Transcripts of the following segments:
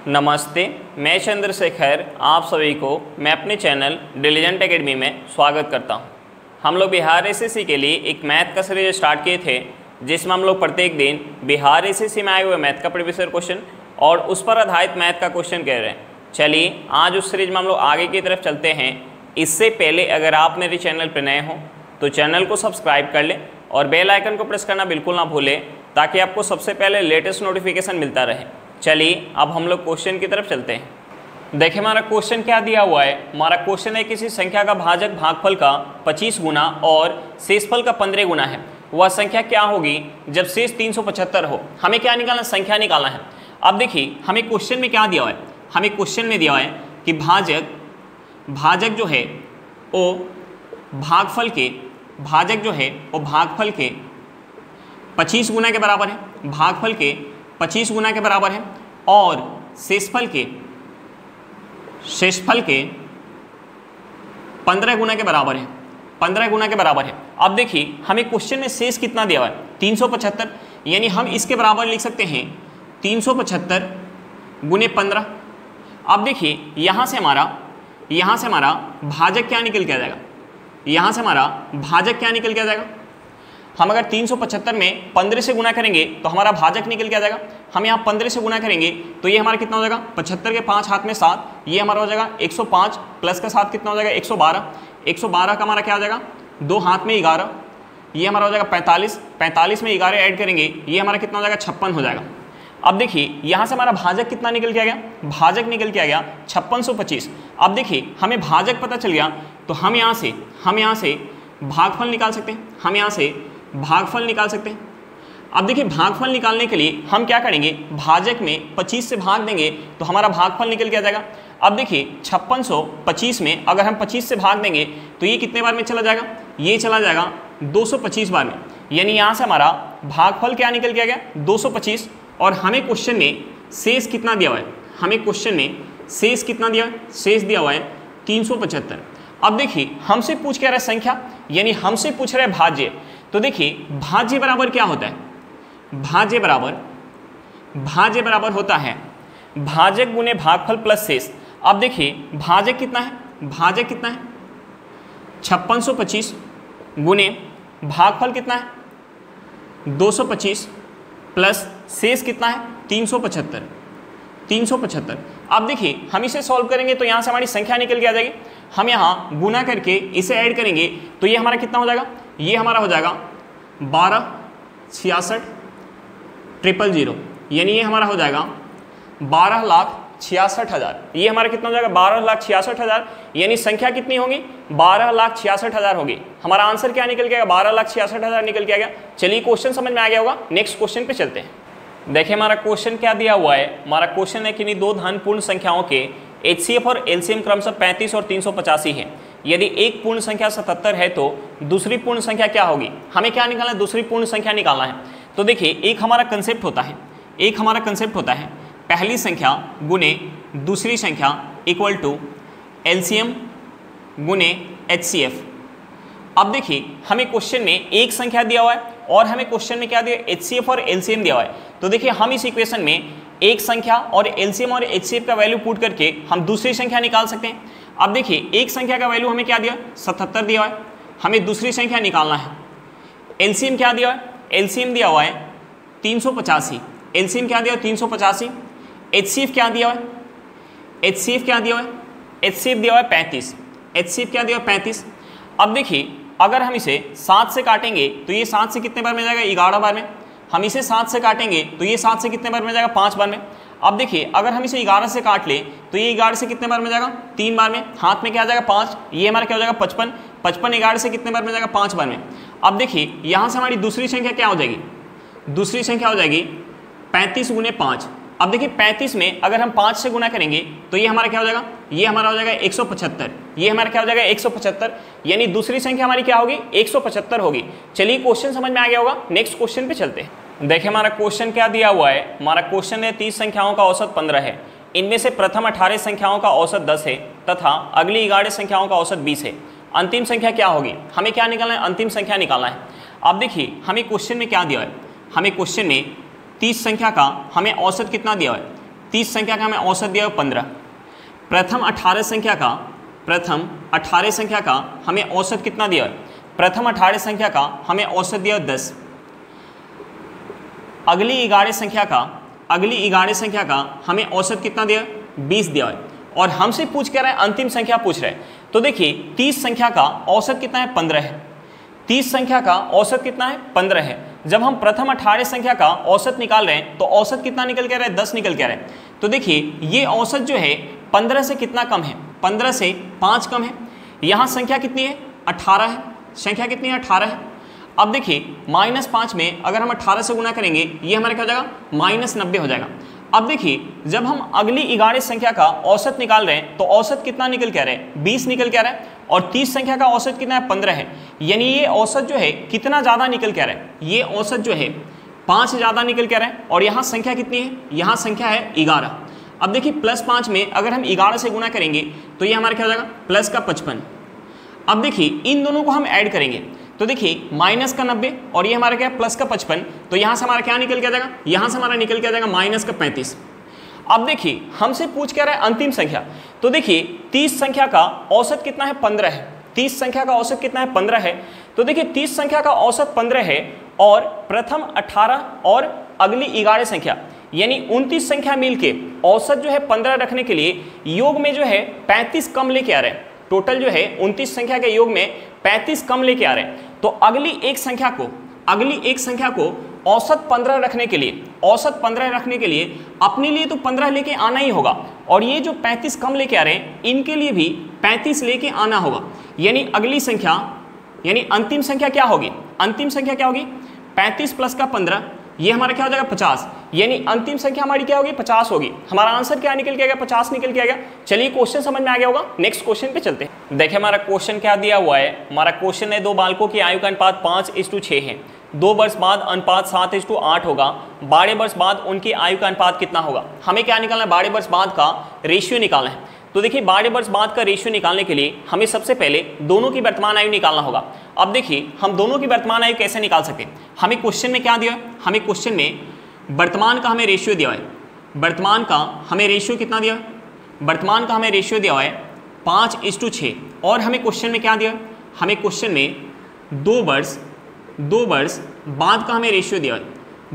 नमस्ते, मैं चंद्रशेखर आप सभी को मैं अपने चैनल डिलीजेंट एकेडमी में स्वागत करता हूं। हम लोग बिहार एसएससी के लिए एक मैथ का सीरीज स्टार्ट किए थे, जिसमें हम लोग प्रत्येक दिन बिहार एसएससी में आए हुए मैथ का प्रीवियस ईयर क्वेश्चन और उस पर आधारित मैथ का क्वेश्चन कह रहे हैं। चलिए आज उस सीरीज में हम लोग आगे की तरफ चलते हैं। इससे पहले अगर आप मेरे चैनल पर नए हों तो चैनल को सब्सक्राइब कर लें और बेल आइकन को प्रेस करना बिल्कुल ना भूलें, ताकि आपको सबसे पहले लेटेस्ट नोटिफिकेशन मिलता रहे। चलिए अब हम लोग क्वेश्चन की तरफ चलते हैं। देखिए हमारा क्वेश्चन क्या दिया हुआ है। हमारा क्वेश्चन है किसी संख्या का भाजक भागफल का 25 गुना और शेषफल का 15 गुना है, वह संख्या क्या होगी जब शेष 375 हो। हमें क्या निकालना, संख्या निकालना है। अब देखिए हमें क्वेश्चन में क्या दिया हुआ है, हमें क्वेश्चन में दिया हुआ है कि भाजक जो है वो भागफल के 25 गुना के बराबर है, भागफल के 25 गुना के बराबर है और शेषफल के 15 गुना के बराबर है, 15 गुना के बराबर है। अब देखिए हमें क्वेश्चन में शेष कितना दिया हुआ है, 375, यानी हम इसके बराबर लिख सकते हैं 375 गुने 15। अब देखिए यहाँ से हमारा भाजक क्या निकल के आ जाएगा, यहाँ से हमारा भाजक क्या निकल के आ जाएगा। हम अगर 375 में 15 से गुना करेंगे तो हमारा भाजक निकल के आ जाएगा। हम यहाँ 15 से गुना करेंगे तो ये हमारा कितना हो जाएगा, 75 के 5 हाथ में 7, ये हमारा हो जाएगा 105 प्लस का 7 कितना हो जाएगा 112। 112 का हमारा क्या आ जाएगा, 2 हाथ में 11, ये हमारा हो जाएगा 45। 45 में 11 ऐड करेंगे, ये हमारा कितना हो जाएगा 56 हो जाएगा। अब देखिए यहाँ से हमारा भाजक कितना निकल के आ गया, भाजक निकल के आ गया 5625। अब देखिए हमें भाजक पता चल गया तो हम यहाँ से भागफल निकाल सकते हैं, अब देखिए भागफल निकालने के लिए हम क्या करेंगे, भाजक में 25 से भाग देंगे तो हमारा भागफल निकल के आ जाएगा। अब देखिए 5625 में अगर हम 25 से भाग देंगे तो ये कितने बार में चला जाएगा, ये चला जाएगा 225 बार में, यानी यहाँ से हमारा भागफल क्या निकल के आ गया 225। और हमें क्वेश्चन में शेष कितना दिया हुआ है, शेष दिया हुआ है 375। अब देखिए हमसे पूछ क्या रहा है संख्या, यानी हमसे पूछ रहा है भाज्य। तो देखिए भाज्य बराबर क्या होता है, भाज्य बराबर होता है भाजक गुने भागफल प्लस शेष। अब देखिए भाजक कितना है, 5625 गुने भागफल कितना है 225 प्लस शेष कितना है 375। अब देखिए हम इसे सॉल्व करेंगे तो यहाँ से हमारी संख्या निकल के आ जाएगी। हम यहाँ गुना करके इसे ऐड करेंगे तो ये हमारा कितना हो जाएगा, ये हमारा हो जाएगा 12,66,000, यानी ये हमारा हो जाएगा 12,66,000। ये हमारा कितना हो जाएगा 12,66,000, यानी संख्या कितनी होगी 12,66,000 होगी। हमारा आंसर क्या निकल के आएगा, 12,66,000 निकल के आ गया। चलिए क्वेश्चन समझ में आ गया होगा, नेक्स्ट क्वेश्चन पे चलते हैं। देखिए हमारा क्वेश्चन क्या दिया हुआ है। हमारा क्वेश्चन है कि दो धन पूर्ण संख्याओं के HCF और LCM क्रमशः 35 और 385 है। यदि एक पूर्ण संख्या 77 है तो दूसरी पूर्ण संख्या क्या होगी। हमें क्या निकालना है, दूसरी पूर्ण संख्या निकालना है। तो देखिए एक हमारा कंसेप्ट होता है पहली संख्या गुने दूसरी संख्या इक्वल टू LCM गुने HCF। अब देखिए हमें क्वेश्चन में एक संख्या दिया हुआ है और हमें क्वेश्चन में क्या दिया, HCF और LCM दिया हुआ है। तो देखिए हम इस इक्वेशन में एक संख्या और LCM और HCF का वैल्यू पुट करके हम दूसरी संख्या निकाल सकते हैं। अब देखिए एक संख्या का वैल्यू हमें क्या दिया, 77 दिया हुआ है, हमें दूसरी संख्या निकालना है। LCM क्या दिया है, LCM दिया हुआ है 385, LCM क्या दिया 385। HCF क्या दिया हुआ है, HCF दिया हुआ है 35, HCF क्या दिया हुआ है 35। अब देखिए अगर हम इसे 7 से काटेंगे तो ये 7 से कितने बार में जाएगा, 11 बार में। हम इसे 7 से काटेंगे तो ये 7 से कितने बार में जाएगा, 5 बार में। अब देखिए अगर हम इसे 11 से काट लें तो ये 11 से कितने बार में जाएगा, 3 बार में। हाथ में क्या आ जाएगा 5, ये हमारा क्या हो जाएगा 55। 55 11 से कितने बार में जाएगा, 5 बार में। अब देखिए यहाँ से हमारी दूसरी संख्या क्या हो जाएगी, दूसरी संख्या हो जाएगी 35 गुने 5। अब देखिए 35 में अगर हम 5 से गुना करेंगे तो ये हमारा क्या हो जाएगा, ये हमारा हो जाएगा 175, ये हमारा क्या हो जाएगा 175, यानी दूसरी संख्या हमारी क्या होगी 175 होगी। चलिए क्वेश्चन समझ में आ गया होगा, नेक्स्ट क्वेश्चन पे चलते हैं। देखिए हमारा क्वेश्चन क्या दिया हुआ है। हमारा क्वेश्चन है 30 संख्याओं का औसत 15 है, इनमें से प्रथम 18 संख्याओं का औसत 10 है तथा अगली 11 संख्याओं का औसत 20 है। अंतिम संख्या क्या होगी। हमें क्या निकालना है, अंतिम संख्या निकालना है। अब देखिए हमें क्वेश्चन में क्या दिया है, हमें क्वेश्चन में 30 संख्या का हमें औसत कितना दिया है, 30 संख्या का हमें औसत दिया 15। प्रथम 18 संख्या का हमें औसत कितना दिया? प्रथम 18 संख्या का हमें औसत दिया 10। अगली 11 संख्या का हमें औसत कितना दिया? 20 दिया है। और हमसे पूछ क्या रहा है? अंतिम संख्या पूछ रहा है। तो देखिए 30 संख्या का औसत कितना है? 15 है। 30 संख्या का औसत कितना है? 15 है। जब हम प्रथम 18 संख्या का औसत निकाल रहे हैं तो औसत कितना निकल के आ रहा है? 10 निकल के आ रहा है। तो देखिए ये औसत जो है 15 से कितना कम है? 15 से 5 कम है। यहाँ संख्या कितनी है? 18 है। संख्या कितनी है? 18 है। अब देखिए -5 में अगर हम 18 से गुना करेंगे ये हमारे क्या हो जाएगा? -90 हो जाएगा। अब देखिए जब हम अगली 11 संख्या का औसत निकाल रहे हैं तो औसत कितना निकल के आ रहा है? 20 निकल के आ रहा है। और 30 संख्या का औसत कितना है? 15 है। यानी ये औसत जो है कितना ज़्यादा निकल के आ रहा है? ये औसत जो है 5 ज़्यादा निकल के आ रहा है। और यहाँ संख्या कितनी है? यहाँ संख्या है 11। अब देखिए +5 में अगर हम 11 से गुना करेंगे तो ये हमारा क्या हो जाएगा? प्लस का 55। अब देखिए इन दोनों को हम ऐड करेंगे तो देखिए माइनस का 90 और ये हमारा क्या है? प्लस का 55। तो यहाँ से हमारा क्या निकल के आ जाएगा? यहाँ से हमारा निकल के आ जाएगा माइनस का 35। अब देखिए हमसे पूछ क्या रहा है? अंतिम संख्या। तो देखिए 30 संख्या का औसत कितना है? 15 है। 30 संख्या का औसत कितना है? 15 है। तो देखिए 30 संख्या का औसत 15 है और प्रथम 18 और अगली 11 संख्या यानी 29 संख्या मिलके औसत जो है 15 रखने के लिए योग में जो है 35 कम लेके आ रहे हैं। टोटल जो है 29 संख्या के योग में 35 कम लेके आ रहे हैं। तो अगली एक संख्या को औसत 15 रखने के लिए अपने लिए तो 15 लेके आना ही होगा और ये जो 35 कम लेके आ रहे हैं इनके लिए भी 35 लेके आना होगा। यानी अगली संख्या अंतिम संख्या क्या होगी? 35 प्लस का 15 ये हमारा क्या हो जाएगा? 50। यानी अंतिम संख्या हमारी क्या होगी? 50 होगी। हमारा आंसर क्या निकल के आएगा? 50 निकल के आएगा। चलिए क्वेश्चन समझ में आ गया होगा। नेक्स्ट क्वेश्चन पे चलते हैं। देखिए हमारा क्वेश्चन क्या दिया हुआ है। हमारा क्वेश्चन है 2 बालकों की आयु का अनुपात 5:6 है। 2 वर्ष बाद अनुपात 7:8 होगा। 12 वर्ष बाद उनकी आयु का अनुपात कितना होगा? हमें क्या निकालना है? 12 वर्ष बाद का रेशियो निकालना है। तो देखिए 12 वर्ष बाद का रेशियो निकालने के लिए हमें सबसे पहले दोनों की वर्तमान आयु निकालना होगा। अब देखिए हम दोनों की वर्तमान आयु कैसे निकाल सकते हैं? हमें क्वेश्चन में क्या दिया है? हमें क्वेश्चन में वर्तमान का हमें रेशियो दिया है। वर्तमान का हमें रेशियो कितना दिया? वर्तमान का हमें रेशियो दिया है 5:6 और हमें क्वेश्चन में क्या दिया? हमें क्वेश्चन में 2 वर्ष बाद का हमें रेशियो दिया है।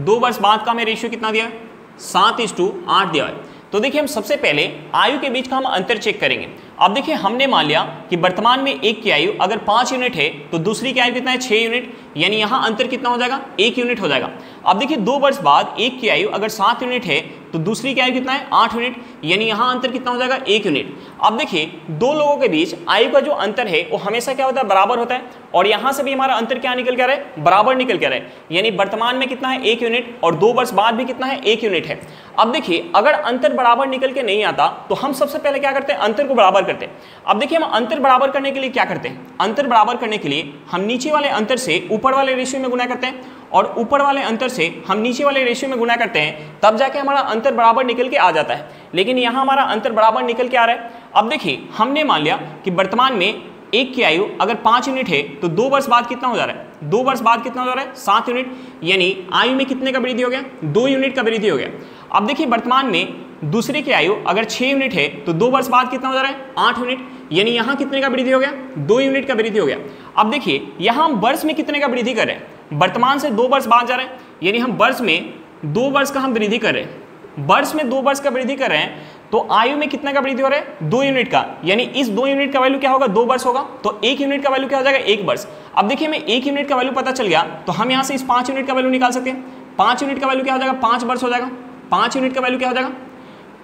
2 वर्ष बाद का हमें रेशियो कितना दिया है? 7:8 दिया है। तो देखिए हम सबसे पहले आयु के बीच का हम अंतर चेक करेंगे। अब देखिए हमने मान लिया कि वर्तमान में एक की आयु अगर 5 यूनिट है तो दूसरी की आयु कितना है? 6 यूनिट। यानी यहाँ अंतर कितना हो जाएगा? 1 यूनिट हो जाएगा। अब देखिए 2 वर्ष बाद एक की आयु अगर 7 यूनिट है तो दूसरी की आयु कितना है? 8 यूनिट। यानी यहाँ अंतर कितना हो जाएगा? 1 यूनिट। अब देखिए दो लोगों के बीच आयु का जो अंतर है वो हमेशा क्या होता है? बराबर होता है। और यहाँ से भी हमारा अंतर क्या निकल के आ रहा है? बराबर निकल के आ रहा है। यानी वर्तमान में कितना है? 1 यूनिट और 2 वर्ष बाद भी कितना है? 1 यूनिट है। अब देखिए अगर अंतर बराबर निकल के नहीं आता तो हम सबसे पहले क्या करते हैं? अंतर को बराबर करते हैं। अब देखिए हम अंतर बराबर करने के लिए क्या करते हैं? अंतर बराबर करने के लिए हम नीचे वाले अंतर से ऊपर वाले रेशियो में गुना करते हैं और ऊपर वाले अंतर से हम नीचे वाले रेशियो में गुना करते हैं, तब जाके हमारा अंतर बराबर निकल के आ जाता है। लेकिन यहाँ हमारा अंतर बराबर निकल के आ रहा है। अब देखिए हमने मान लिया कि वर्तमान में एक की आयु अगर 5 यूनिट है तो 2 वर्ष बाद कितना हो जा रहा है? 2 वर्ष बाद कितना हो जा रहा है? 7 यूनिट। यानी आयु में कितने का वृद्धि हो गया? 2 यूनिट का वृद्धि हो गया। अब देखिए वर्तमान में दूसरे की आयु अगर 6 यूनिट है तो 2 वर्ष बाद कितना हो जा रहा है? 8 यूनिट। यानी यहाँ कितने का वृद्धि हो गया? 2 यूनिट का वृद्धि हो गया। अब देखिए यहाँ हम वर्ष में कितने का वृद्धि कर रहे हैं? वर्तमान से 2 वर्ष बाद जा रहे हैं। यानी हम वर्ष में 2 वर्ष का हम वृद्धि कर रहे हैं। वर्ष में 2 वर्ष का वृद्धि कर रहे हैं तो आयु में कितने का वृद्धि हो रहा है? 2 यूनिट का। यानी इस 2 यूनिट का वैल्यू क्या होगा? 2 वर्ष होगा। तो 1 यूनिट का वैल्यू क्या हो जाएगा? 1 वर्ष। अब देखिए हमें 1 यूनिट का वैल्यू पता चल गया तो हम यहाँ से इस 5 यूनिट का वैल्यू निकाल सकते हैं। 5 यूनिट का वैल्यू क्या हो जाएगा? 5 वर्ष हो जाएगा। 5 यूनिट का वैल्यू क्या हो जाएगा?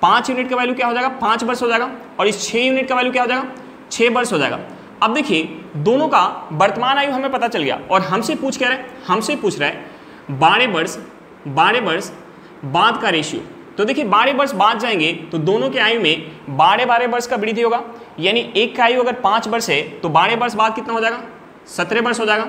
5 यूनिट का वैल्यू क्या हो जाएगा? 5 वर्ष हो जाएगा। और इस 6 यूनिट का वैल्यू क्या हो जाएगा? 6 वर्ष हो जाएगा। अब देखिए दोनों का वर्तमान आयु हमें पता चल गया और हमसे पूछ रहा है 12 वर्ष बाद का रेशियो। तो देखिए 12 वर्ष बाद जाएंगे तो दोनों के आयु में 12 वर्ष का वृद्धि होगा। यानी एक का आयु अगर 5 वर्ष है तो 12 वर्ष बाद कितना हो जाएगा? 17 वर्ष हो जाएगा।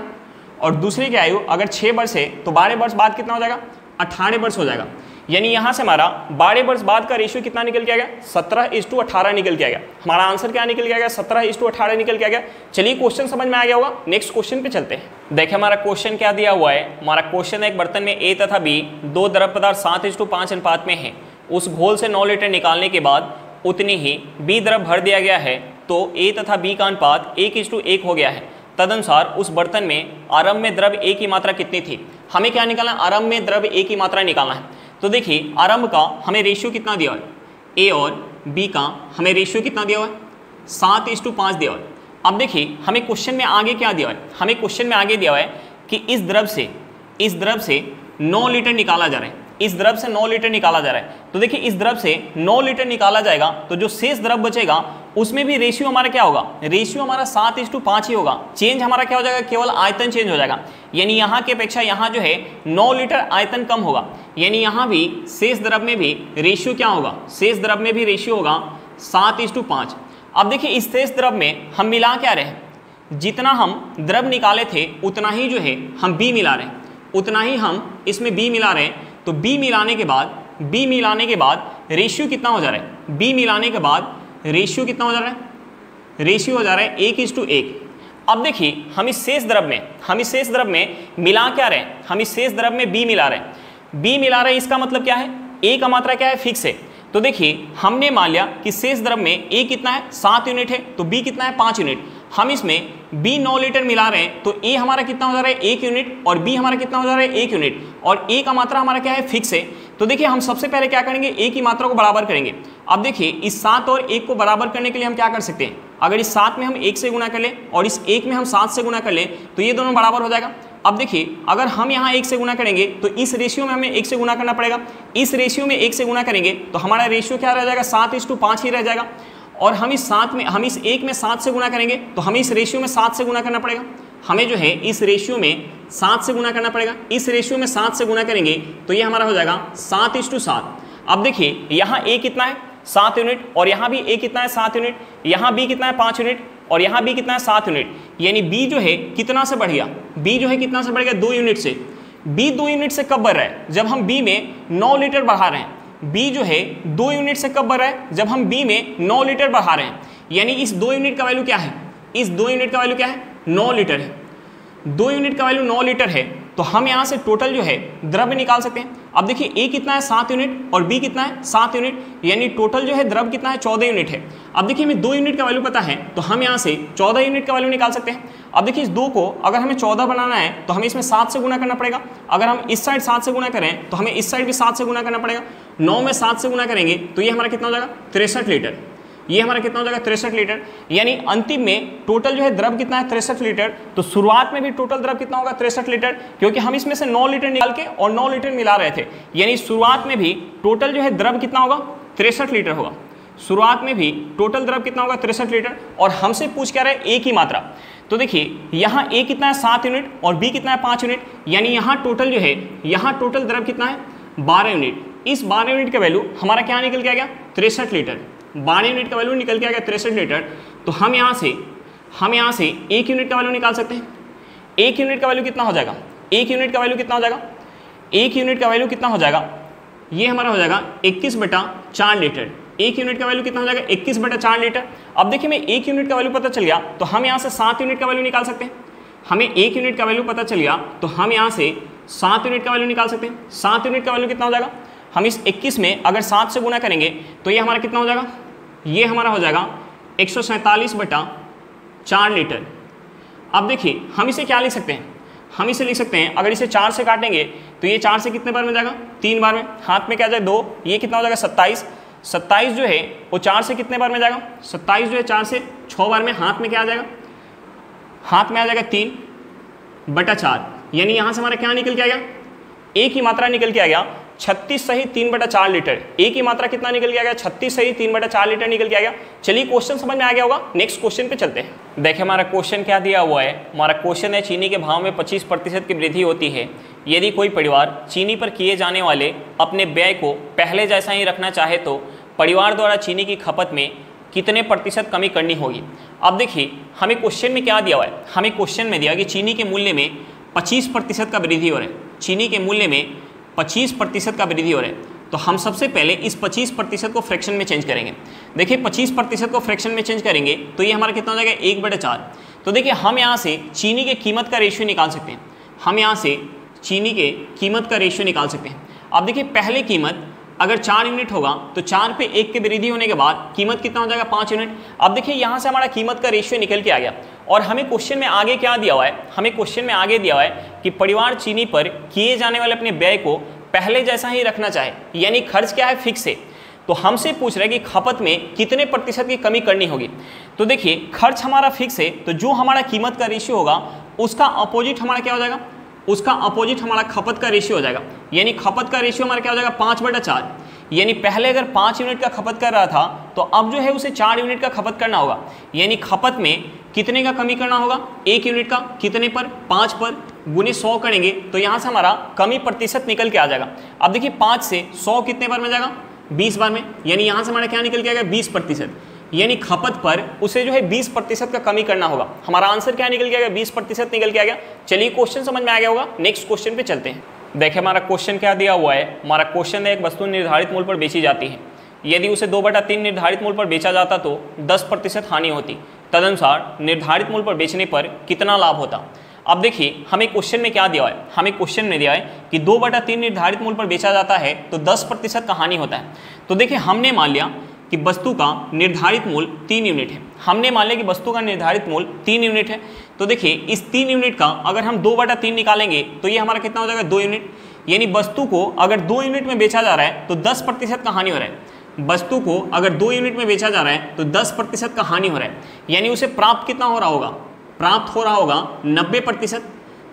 और दूसरे की आयु अगर 6 वर्ष है तो 12 वर्ष बाद कितना हो जाएगा? 18 वर्ष हो जाएगा। यानी यहाँ से हमारा 12 वर्ष बाद का रेशियो कितना निकल के आ गया? 17:18 निकल के आ गया। हमारा आंसर क्या निकल के आ गया? 17:18 निकल के आ गया। चलिए क्वेश्चन समझ में आ गया होगा। नेक्स्ट क्वेश्चन पे चलते हैं। देखिए हमारा क्वेश्चन क्या दिया हुआ है। हमारा क्वेश्चन है एक बर्तन में A तथा B 2 द्रव पदार्थ 7:5 अनुपात में है। उस घोल से 9 लीटर निकालने के बाद उतनी ही B द्रव भर दिया गया है, तो A तथा B का अनुपात 1:1 हो गया है। तदनुसार उस बर्तन में आरंभ में द्रव A की मात्रा कितनी थी। हमें क्या निकालना है, आरंभ में द्रव A की मात्रा निकालना है। तो देखिए आरंभ का हमें रेशियो कितना दिया हुआ है, A और B का हमें रेशियो कितना दिया हुआ है, 7:5 दिया हुआ है। अब देखिए हमें क्वेश्चन में आगे क्या दिया हुआ है, हमें क्वेश्चन में आगे दिया हुआ है कि इस द्रव से 9 लीटर निकाला जा रहा है, इस द्रव से 9 लीटर निकाला जा रहा है। तो देखिए इस द्रव से 9 लीटर निकाला जाएगा, तो जो शेष द्रव बचेगा उसमें भी रेशियो हमारा क्या होगा, रेशियो हमारा 7:5 ही होगा। चेंज हमारा क्या हो जाएगा, केवल आयतन चेंज हो जाएगा, यानी यहाँ की अपेक्षा यहाँ जो है 9 लीटर आयतन कम होगा, यानी यहाँ भी शेष द्रव में भी रेशियो क्या होगा, शेष द्रव में भी रेशियो होगा 7:5। अब देखिए इस शेष द्रव में हम मिला क्या रहे हैं, जितना हम द्रव निकाले थे उतना ही जो है हम B मिला रहे हैं, उतना ही हम इसमें B मिला रहे हैं। तो B मिलाने के बाद रेशियो कितना हो जा रहा है, B मिलाने के बाद रेशियो कितना हो जा रहा है, रेशियो हो जा रहा है 1:1। अब देखिए हम इस शेष द्रव में मिला क्या रहे हैं, हम इस शेष द्रव में B मिला रहे हैं, B मिला रहे हैं, इसका मतलब क्या है, A का मात्रा क्या है, फिक्स है। तो देखिए हमने मान लिया कि शेष द्रव में A कितना है, 7 यूनिट है, तो B कितना है, 5 यूनिट। हम इसमें B 9 लीटर मिला रहे हैं, तो A हमारा कितना हो जा रहा है, 1 यूनिट, और B हमारा कितना हो जा रहा है, 1 यूनिट, और A का मात्रा हमारा क्या है, फिक्स है। तो देखिए हम सबसे पहले क्या करेंगे, A की मात्रा को बराबर करेंगे। अब देखिए इस 7 और 1 को बराबर करने के लिए हम क्या कर सकते हैं, अगर इस 7 में हम 1 से गुणा कर लें और इस 1 में हम 7 से गुणा कर लें तो ये दोनों बराबर हो जाएगा। अब देखिए अगर हम यहाँ 1 से गुणा करेंगे तो इस रेशियो में हमें 1 से गुणा करना पड़ेगा, इस रेशियो में 1 से गुणा करेंगे तो हमारा रेशियो क्या रह जाएगा, 7:5 ही रह जाएगा। और हम इस 1 में 7 से गुणा करेंगे तो हमें इस रेशियो में 7 से गुणा करना पड़ेगा, हमें जो है इस रेशियो में 7 से गुणा करना पड़ेगा, इस रेशियो में 7 से गुणा करेंगे तो ये हमारा हो जाएगा 7:7। अब देखिए यहाँ A कितना है, 7 यूनिट, और यहाँ भी A कितना है, 7 यूनिट, यहाँ B कितना है, 5 यूनिट, और यहाँ B कितना है, 7 यूनिट, यानी B जो है कितना से बढ़ गया, B जो है कितना से बढ़ गया, 2 यूनिट से। B 2 यूनिट से कब बढ़ रहा है, जब हम B में 9 लीटर बढ़ा रहे हैं। B जो है 2 यूनिट से कब बढ़ रहा है, जब हम B में 9 लीटर बढ़ा रहे हैं, यानी इस 2 यूनिट का वैल्यू क्या है, इस 2 यूनिट का वैल्यू क्या है, 9 लीटर है। 2 यूनिट का वैल्यू 9 लीटर है, तो हम यहाँ से टोटल जो है द्रव निकाल सकते हैं। अब देखिए A कितना है, 7 यूनिट, और B कितना है, 7 यूनिट, यानी टोटल जो है द्रव कितना है, 14 यूनिट है। अब देखिए हमें 2 यूनिट का वैल्यू पता है, तो हम यहाँ से 14 यूनिट का वैल्यू निकाल सकते हैं। अब देखिए इस 2 को अगर हमें 14 बनाना है तो हमें इसमें 7 से गुणा करना पड़ेगा, अगर हम इस साइड 7 से गुणा करें तो हमें इस साइड भी 7 से गुणा करना पड़ेगा। 9 में 7 से गुणा करेंगे तो ये हमारा कितना हो जाएगा, 63 लीटर, ये हमारा कितना हो जाएगा, 63 लीटर, यानी अंतिम में टोटल जो है द्रव कितना है, 63 लीटर। तो शुरुआत में भी टोटल द्रव कितना होगा, 63 लीटर, क्योंकि हम इसमें से 9 लीटर निकाल के और 9 लीटर मिला रहे थे, यानी शुरुआत में भी टोटल जो है द्रव कितना होगा, 63 लीटर होगा। शुरुआत में भी टोटल द्रव कितना होगा, 63 लीटर। और हमसे पूछ क्या रहे, A की मात्रा। तो देखिए यहाँ A कितना है, 7 यूनिट, और B कितना है, 5 यूनिट, यानी यहाँ टोटल जो है, यहाँ टोटल द्रव कितना है, 12 यूनिट। इस 12 यूनिट का वैल्यू हमारा क्या निकल के आ गया, 63 लीटर। 12 यूनिट का वैल्यू निकल के आ गया 63 लीटर। तो हम यहाँ से 1 यूनिट का वैल्यू निकाल सकते हैं। 1 यूनिट का वैल्यू कितना हो जाएगा, 1 यूनिट का वैल्यू कितना हो जाएगा, 1 यूनिट का वैल्यू कितना हो जाएगा, ये हमारा हो जाएगा 21/4 लीटर। 1 यूनिट का वैल्यू कितना हो जाएगा, 21/4 लीटर। अब देखिए मैं 1 यूनिट का वैल्यू पता चल गया तो हम यहाँ से 7 यूनिट का वैल्यू निकाल सकते हैं। हमें 1 यूनिट का वैल्यू पता चल गया तो हम यहाँ से 7 यूनिट का वैल्यू निकाल सकते हैं। 7 यूनिट का वैल्यू कितना हो जाएगा, हम इस 21 में अगर 7 से गुणा करेंगे तो ये हमारा कितना हो जाएगा, ये हमारा हो जाएगा 147/4 लीटर। अब देखिए हम इसे क्या लिख सकते हैं, हम इसे लिख सकते हैं, अगर इसे 4 से काटेंगे तो ये 4 से कितने बार में जाएगा, 3 बार में, हाथ में क्या जाए 2, ये कितना हो जाएगा 27। 27 जो है वो 4 से कितने बार में जाएगा, 27 जो है 4 से 6 बार में, हाथ में क्या आ जाएगा, हाथ में आ जाएगा 3/4, यानी यहाँ से हमारा क्या निकल के आ गया, A की मात्रा निकल के आ गया 36 सही 3/4 लीटर। A की मात्रा कितना निकल के आ गया, 36 सही 3/4 लीटर निकल के आ गया। चलिए क्वेश्चन समझ में आ गया होगा, नेक्स्ट क्वेश्चन पे चलते हैं। देखिए हमारा क्वेश्चन क्या दिया हुआ है, हमारा क्वेश्चन है चीनी के भाव में 25% की वृद्धि होती है यदि कोई परिवार चीनी पर किए जाने वाले अपने व्यय को पहले जैसा ही रखना चाहे तो परिवार द्वारा चीनी की खपत में कितने प्रतिशत कमी करनी होगी। अब देखिए हमें क्वेश्चन में क्या दिया हुआ है, हमें क्वेश्चन में दिया कि चीनी के मूल्य में 25% का वृद्धि हो रहा है, चीनी के मूल्य में 25% का वृद्धि हो रहा है। तो हम सबसे पहले इस 25% को फ्रैक्शन में चेंज करेंगे। देखिए 25% को फ्रैक्शन में चेंज करेंगे तो ये हमारा कितना हो जाएगा 1/4। तो देखिए हम यहाँ से चीनी के कीमत का रेशियो निकाल सकते हैं, हम यहाँ से चीनी के कीमत का रेशियो निकाल सकते हैं। अब देखिए पहले कीमत अगर 4 यूनिट होगा तो 4 पे 1 की वृद्धि होने के बाद कीमत कितना हो जाएगा 5 यूनिट। अब देखिए यहाँ से हमारा कीमत का रेशियो निकल के आ गया और हमें क्वेश्चन में आगे क्या दिया हुआ है, हमें क्वेश्चन में आगे दिया हुआ है कि परिवार चीनी पर किए जाने वाले अपने व्यय को पहले जैसा ही रखना चाहे, यानी खर्च क्या है फिक्स है। तो हमसे पूछ रहे हैं कि खपत में कितने प्रतिशत की कमी करनी होगी। तो देखिए खर्च हमारा फिक्स है, तो जो हमारा कीमत का रेशियो होगा उसका अपोजिट हमारा क्या हो जाएगा, उसका अपोजिट हमारा खपत का रेशियो हो जाएगा। यानी खपत का रेशियो हमारा क्या हो जाएगा 5/4। यानी पहले अगर 5 यूनिट का खपत कर रहा था तो अब जो है उसे 4 यूनिट का खपत करना होगा। यानी खपत में कितने का कमी करना होगा, 1 यूनिट का, कितने पर 5 पर, गुने 100 करेंगे तो यहाँ से हमारा कमी प्रतिशत निकल के आ जाएगा। अब देखिए 5 से 100 कितने बार में जाएगा, 20 बार में। यानी यहाँ से हमारा क्या निकल के आएगा 20%। यानी खपत पर उसे जो है 20% का कमी करना होगा। हमारा आंसर क्या निकल के आएगा 20% निकल के आ गया। चलिए क्वेश्चन समझ में आ गया होगा, नेक्स्ट क्वेश्चन पे चलते हैं। देखिए हमारा क्वेश्चन क्या दिया हुआ है, हमारा क्वेश्चन है एक वस्तु निर्धारित मूल्य पर बेची जाती है, यदि उसे 2/3 निर्धारित मूल्य पर बेचा जाता तो 10% हानि होती, तदनुसार निर्धारित मूल्य पर बेचने पर कितना लाभ होता। अब देखिए हमें क्वेश्चन में क्या दिया है, हमें क्वेश्चन में दिया है कि 2/3 निर्धारित मूल्य पर बेचा जाता है तो 10% का हानि होता है। तो देखिए हमने मान लिया कि वस्तु का निर्धारित मूल्य 3 यूनिट है, हमने मान लिया कि वस्तु का निर्धारित मूल्य 3 यूनिट है। तो देखिए इस 3 यूनिट का अगर हम 2/3 निकालेंगे तो ये हमारा कितना हो जाएगा 2 यूनिट। यानी वस्तु को अगर 2 यूनिट में बेचा जा रहा है तो 10% का हानि हो रहा है। वस्तु को अगर 2 यूनिट में बेचा जा रहा है तो 10% का हानि हो रहा है। यानी उसे प्राप्त कितना हो रहा होगा, प्राप्त हो रहा होगा 90%।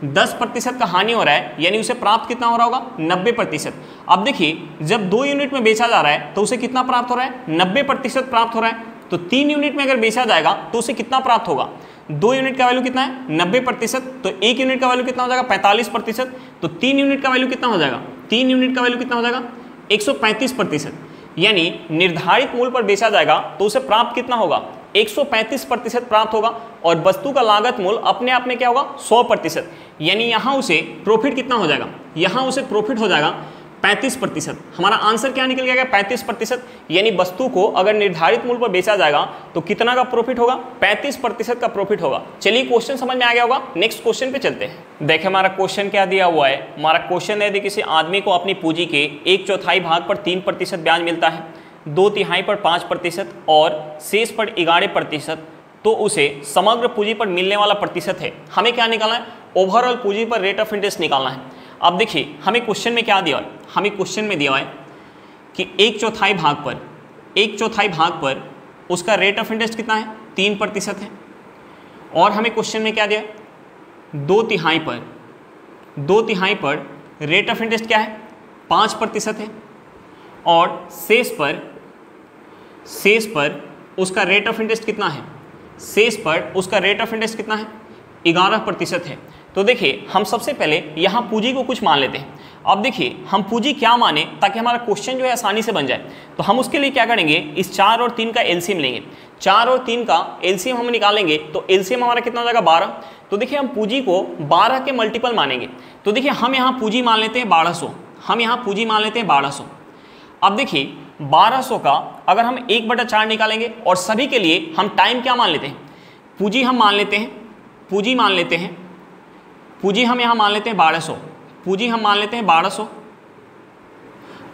10% का हानि हो रहा है यानी उसे प्राप्त कितना हो रहा होगा 90%। अब देखिए जब 2 यूनिट में बेचा जा रहा है तो उसे कितना प्राप्त हो रहा है 90% प्राप्त हो रहा है। तो 3 यूनिट में अगर बेचा जाएगा तो उसे कितना प्राप्त होगा, 2 यूनिट का वैल्यू कितना है 90%, तो 1 यूनिट का वैल्यू कितना हो जाएगा 45%, तो 3 यूनिट का वैल्यू कितना हो जाएगा, 3 यूनिट का वैल्यू कितना हो जाएगा 135%। यानी निर्धारित मूल्य पर बेचा जाएगा तो उसे प्राप्त कितना होगा 135% प्राप्त होगा और वस्तु का लागत मूल्य अपने आप में क्या होगा 100%। यानी यहाँ उसे प्रॉफिट कितना हो जाएगा, यहाँ उसे प्रॉफिट हो जाएगा 35%। हमारा आंसर क्या निकल गया 35%। यानी वस्तु को अगर निर्धारित मूल्य पर बेचा जाएगा तो कितना का प्रॉफिट होगा 35% का प्रॉफिट होगा। चलिए क्वेश्चन समझ में आ गया होगा, नेक्स्ट क्वेश्चन पे चलते हैं। देखिए हमारा क्वेश्चन क्या दिया हुआ है, हमारा क्वेश्चन है यदि किसी आदमी को अपनी पूंजी के 1/4 भाग पर 3% ब्याज मिलता है, 2/3 पर 5% और शेष पर 11%, तो उसे समग्र पूंजी पर मिलने वाला प्रतिशत है। हमें क्या निकालना है, ओवरऑल पूंजी पर रेट ऑफ इंटरेस्ट निकालना है। अब देखिए हमें क्वेश्चन में क्या दिया है, हमें क्वेश्चन में दिया है कि 1/4 भाग पर उसका रेट ऑफ इंटरेस्ट कितना है 3% है। और हमें क्वेश्चन में क्या दिया है 2/3 पर रेट ऑफ इंटरेस्ट क्या है 5% है और शेष पर उसका रेट ऑफ इंटरेस्ट कितना है, शेष पर उसका रेट ऑफ इंटरेस्ट कितना है 11% है। तो देखिए हम सबसे पहले यहाँ पूंजी को कुछ मान लेते हैं। अब देखिए हम पूंजी क्या माने ताकि हमारा क्वेश्चन जो है आसानी से बन जाए, तो हम उसके लिए क्या करेंगे, इस 4 और 3 का एलसीएम लेंगे। 4 और 3 का एलसीएम हम निकालेंगे तो एलसीएम हमारा कितना हो जाएगा 12। तो देखिए हम पूंजी को 12 के मल्टीपल मानेंगे। तो देखिए हम यहाँ पूंजी मान लेते हैं 1200, हम यहाँ पूंजी मान लेते हैं 1200। अब देखिए 1200 का अगर हम 1/4 निकालेंगे और सभी के लिए हम टाइम क्या मान लेते हैं, पूंजी हम मान लेते हैं, पूंजी हम यहाँ मान लेते हैं 1200, पूंजी हम मान लेते हैं 1200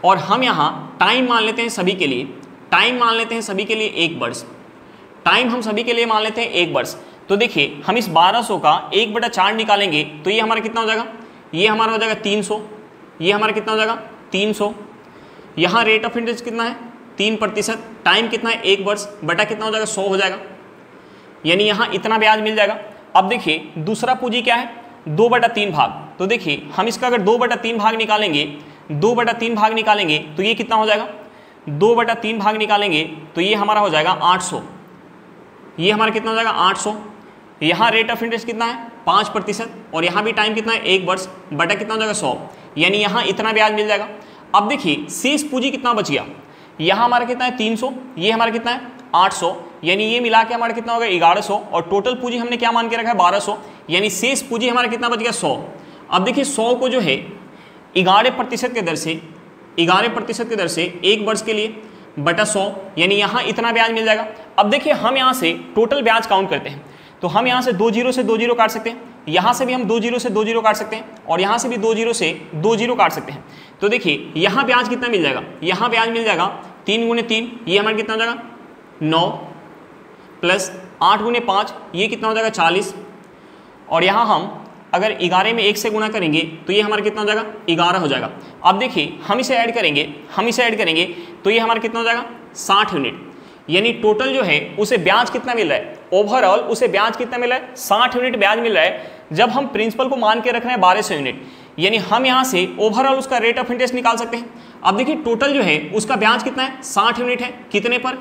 और हम यहाँ टाइम मान लेते हैं सभी के लिए, टाइम मान लेते हैं सभी के लिए 1 वर्ष, टाइम हम सभी के लिए मान लेते हैं 1 वर्ष। तो देखिए हम इस 1200 का 1/4 निकालेंगे तो ये हमारा कितना हो जाएगा, ये हमारा हो जाएगा 300, ये हमारा कितना हो जाएगा 300। यहाँ रेट ऑफ इंटरेस्ट कितना है 3%, टाइम कितना है 1 वर्ष, बटा कितना हो जाएगा 100 हो जाएगा। यानी यहाँ इतना ब्याज मिल जाएगा। अब देखिए दूसरा पूंजी क्या है 2/3 भाग। तो देखिए हम इसका अगर 2/3 भाग निकालेंगे, 2/3 भाग निकालेंगे तो ये कितना हो जाएगा, 2/3 भाग निकालेंगे तो ये हमारा हो जाएगा 800, ये हमारा कितना हो जाएगा 800। यहाँ रेट ऑफ इंटरेस्ट कितना है 5% और यहाँ भी टाइम कितना है 1 वर्ष, बटा कितना हो जाएगा 100। यानी यहाँ इतना ब्याज मिल जाएगा। अब देखिए शेष पूंजी कितना बच गया, यहाँ हमारा कितना है 300, ये हमारा कितना है 800, यानी ये मिला के हमारा कितना होगा 1100 और टोटल पूंजी हमने क्या मान के रखा है 1200, यानी शेष पूंजी हमारा कितना बच गया 100। अब देखिए 100 को जो है 11% के दर से 1 वर्ष के लिए बटा 100, यानी यहाँ इतना ब्याज मिल जाएगा। अब देखिए हम यहाँ से टोटल ब्याज काउंट करते हैं तो हम यहाँ से 2 जीरो से 2 जीरो काट सकते हैं, यहाँ से भी हम 2 जीरो से 2 जीरो काट सकते हैं और यहाँ से भी 2 जीरो से 2 जीरो काट सकते हैं। तो देखिए यहाँ पे आज कितना मिल जाएगा, यहाँ पे आज मिल जाएगा 3 गुने 3, ये हमारा कितना हो जाएगा 9 प्लस 8 गुने 5, ये कितना हो जाएगा 40। और यहाँ हम अगर 11 में 1 से गुना करेंगे तो ये हमारा कितना हो जाएगा 11 हो जाएगा। अब देखिए हम इसे ऐड करेंगे तो ये हमारा कितना हो जाएगा 60 यूनिट। यानी टोटल जो है उसे ब्याज कितना मिल रहा है, ओवरऑल उसे ब्याज कितना मिल रहा है 60 यूनिट ब्याज मिल रहा है। जब हम प्रिंसिपल को मान के रख रहे हैं 1200 यूनिट, यानी हम यहाँ से ओवरऑल उसका रेट ऑफ इंटरेस्ट निकाल सकते हैं। अब देखिए टोटल जो है उसका ब्याज कितना है 60 यूनिट है, कितने पर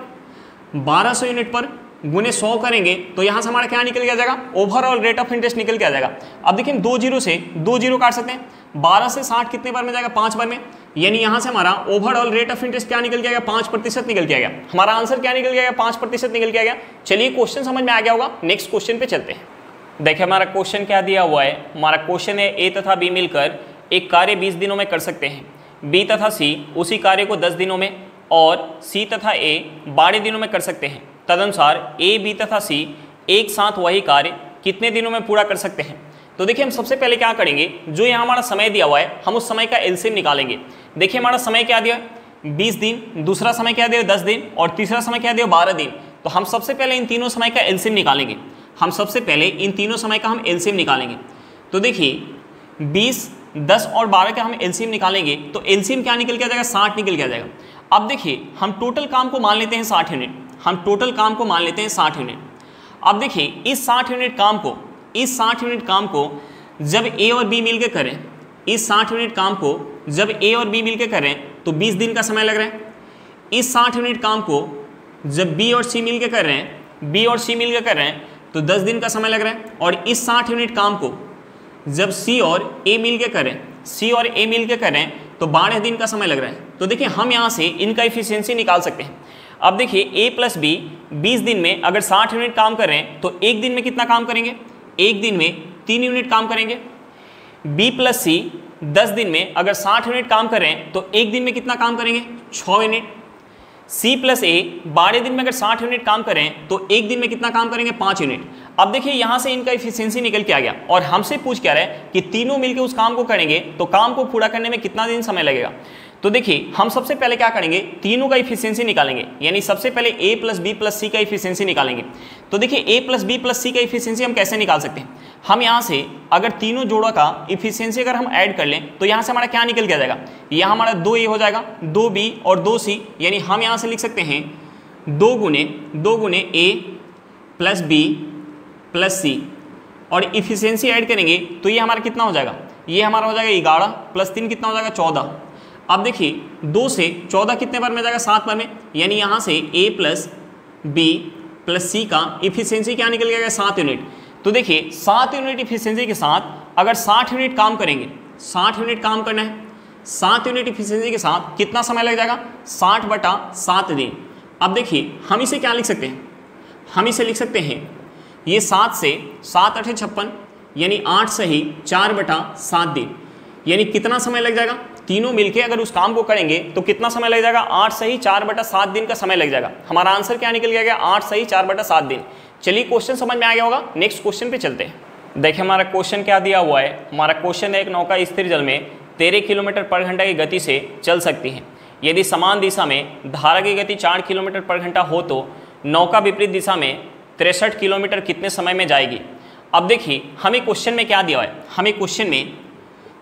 1200 यूनिट पर गुने 100 करेंगे तो यहाँ से हमारा क्या निकल के आ जाएगा, ओवरऑल रेट ऑफ इंटरेस्ट निकल के आ जाएगा। अब देखिए हम 2 जीरो से 2 जीरो काट सकते हैं, 12 से 60 कितने बार में जाएगा 5 बार में, यानी यहाँ से हमारा ओवरऑल रेट ऑफ इंटरेस्ट क्या निकल के आएगा 5% निकल के आ गया। हमारा आंसर क्या निकल के आएगा 5% निकल के आ गया। चलिए क्वेश्चन समझ में आ गया होगा, नेक्स्ट क्वेश्चन पे चलते हैं। देखिए हमारा क्वेश्चन क्या दिया हुआ है, हमारा क्वेश्चन है ए तथा बी मिलकर एक कार्य 20 दिनों में कर सकते हैं, बी तथा सी उसी कार्य को 10 दिनों में और सी तथा ए 12 दिनों में कर सकते हैं। तदनुसार ए बी तथा सी एक साथ वही कार्य कितने दिनों में पूरा कर सकते हैं। तो देखिए हम सबसे पहले क्या करेंगे, जो यहाँ हमारा समय दिया हुआ है हम उस समय का एलसीएम निकालेंगे। देखिए हमारा समय क्या दिया है 20 दिन, दूसरा समय क्या दिया 10 दिन और तीसरा समय क्या दिया 12 दिन। तो हम सबसे पहले इन तीनों समय का एलसीएम निकालेंगे। तो देखिए 20, 10 और 12 का हम एलसीएम निकालेंगे तो एलसीएम क्या निकल के आ जाएगा 60 निकल के आ जाएगा। अब देखिए हम टोटल काम को मान लेते हैं 60 यूनिट, अब देखिए इस 60 यूनिट काम को जब ए और बी मिलकर करें, तो 20 दिन का समय लग रहा है। इस 60 यूनिट काम को जब बी और सी मिलकर कर रहे हैं तो 10 दिन का समय लग रहा है। और इस 60 यूनिट काम को जब सी और ए मिलकर करें तो 12 दिन का समय लग रहा है। तो देखिए हम यहाँ से इनका एफिशिएंसी निकाल सकते हैं। अब देखिए ए प्लस बी 20 दिन में अगर 60 यूनिट काम कर रहे हैं तो एक दिन में कितना काम करेंगे, एक दिन में 3 यूनिट काम करेंगे। बी प्लस सी 10 दिन में अगर 60 यूनिट काम कर रहे हैं तो एक दिन में कितना काम करेंगे 6 यूनिट। सी प्लस ए 12 दिन में अगर 60 यूनिट काम कर रहे हैं तो एक दिन में कितना काम करेंगे 5 यूनिट। अब देखिए यहाँ से इनका एफिशिएंसी निकल के आ गया और हमसे पूछ क्या रहा है कि तीनों मिलकर उस काम को करेंगे तो काम को पूरा करने में कितना दिन समय लगेगा। तो देखिए हम सबसे पहले क्या करेंगे, तीनों का एफिशिएंसी निकालेंगे, यानी सबसे पहले ए प्लस बी प्लस सी का एफिशिएंसी निकालेंगे। तो देखिए ए प्लस बी प्लस सी का एफिशिएंसी हम कैसे निकाल सकते हैं, हम यहाँ से अगर तीनों जोड़ों का एफिशिएंसी अगर हम ऐड कर लें तो यहाँ से हमारा क्या निकल के आ जाएगा, यहाँ हमारा 2 ए हो जाएगा, 2 बी और 2 सी, यानी हम यहाँ से लिख सकते हैं 2 गुने ए प्लस बी प्लस सी और एफिशिएंसी ऐड करेंगे तो ये हमारा कितना हो जाएगा, ये हमारा हो जाएगा 11 प्लस 3 कितना हो जाएगा 14। अब देखिए 2 से 14 कितने बार में जाएगा 7 बार में, यानी यहाँ से a प्लस बी प्लस सी का इफिशियंसी क्या निकल गया 7 यूनिट। तो देखिए 7 यूनिट इफिशियंसी के साथ अगर 60 यूनिट काम करेंगे, 60 यूनिट काम करना है, 7 यूनिट इफिशियंसी के साथ कितना समय लग जाएगा 60/7 दिन। अब देखिए हम इसे क्या लिख सकते हैं, हम इसे लिख सकते हैं ये 7 से 7 8 56, यानी 8 सही 4/7 दिन, यानी कितना समय लग जाएगा, तीनों मिलके अगर उस काम को करेंगे तो कितना समय लग जाएगा 8 सही 4/7 दिन का समय लग जाएगा। हमारा आंसर क्या निकल गया 8 सही 4/7 दिन। चलिए क्वेश्चन समझ में आ गया होगा, नेक्स्ट क्वेश्चन पे चलते हैं। देखिए हमारा क्वेश्चन क्या दिया हुआ है, हमारा क्वेश्चन है एक नौका स्थिर जल में 13 किलोमीटर पर घंटा की गति से चल सकती है। यदि समान दिशा में धारा की गति 4 किलोमीटर पर घंटा हो तो नौका विपरीत दिशा में 63 किलोमीटर कितने समय में जाएगी। अब देखिए हमें क्वेश्चन में क्या दिया है, हमें क्वेश्चन में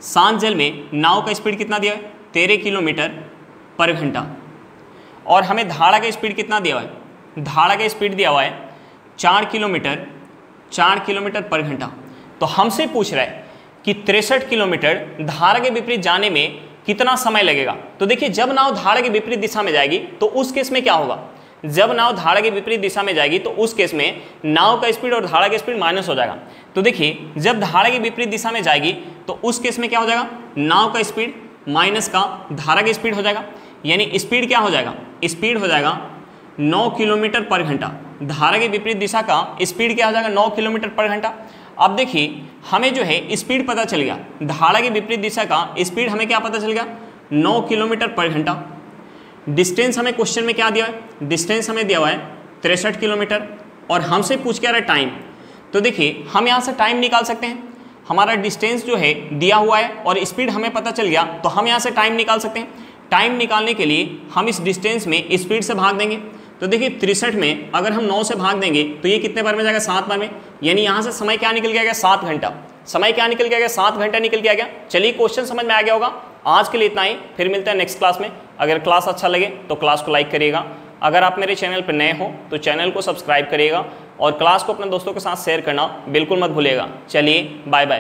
शांत जल में नाव का स्पीड कितना दिया है 13 किलोमीटर पर घंटा और हमें धारा का स्पीड कितना दिया हुआ है, धारा का स्पीड दिया हुआ है 4 किलोमीटर पर घंटा। तो हमसे पूछ रहा है कि 63 किलोमीटर धारा के विपरीत जाने में कितना समय लगेगा। तो देखिए जब नाव धारा के विपरीत दिशा में जाएगी तो उस केस में क्या होगा, जब नाव धारा के विपरीत दिशा में जाएगी तो उस केस में नाव का स्पीड और धारा का स्पीड माइनस हो जाएगा। तो देखिए जब धारा के विपरीत दिशा में जाएगी तो उस केस में क्या हो जाएगा, नाव का स्पीड माइनस का धारा का स्पीड हो जाएगा, यानी स्पीड क्या हो जाएगा, स्पीड हो जाएगा 9 किलोमीटर पर घंटा। धारा के विपरीत दिशा का स्पीड क्या हो जाएगा 9 किलोमीटर पर घंटा। अब देखिए हमें जो है स्पीड पता चल गया, धारा के विपरीत दिशा का स्पीड हमें क्या पता चल गया 9 किलोमीटर पर घंटा। डिस्टेंस हमें क्वेश्चन में क्या दिया है, डिस्टेंस हमें दिया हुआ है 63 किलोमीटर और हमसे पूछ क्या रहा है टाइम। तो देखिए हम यहाँ से टाइम निकाल सकते हैं, हमारा डिस्टेंस जो है दिया हुआ है और स्पीड हमें पता चल गया, तो हम यहाँ से टाइम निकाल सकते हैं। टाइम निकालने के लिए हम इस डिस्टेंस में स्पीड से भाग देंगे। तो देखिए 63 में अगर हम 9 से भाग देंगे तो ये कितने बार में जाएगा, 7 बार में, यानी यहाँ से समय क्या निकल के आ गया, 7 घंटा। समय क्या निकल के आ गया, 7 घंटा निकल के आ गया। चलिए क्वेश्चन समझ में आ गया होगा। आज के लिए इतना ही, फिर मिलते हैं नेक्स्ट क्लास में। अगर क्लास अच्छा लगे तो क्लास को लाइक करिएगा। अगर आप मेरे चैनल पर नए हो तो चैनल को सब्सक्राइब करिएगा और क्लास को अपने दोस्तों के साथ शेयर करना बिल्कुल मत भूलिएगा। चलिए बाय बाय।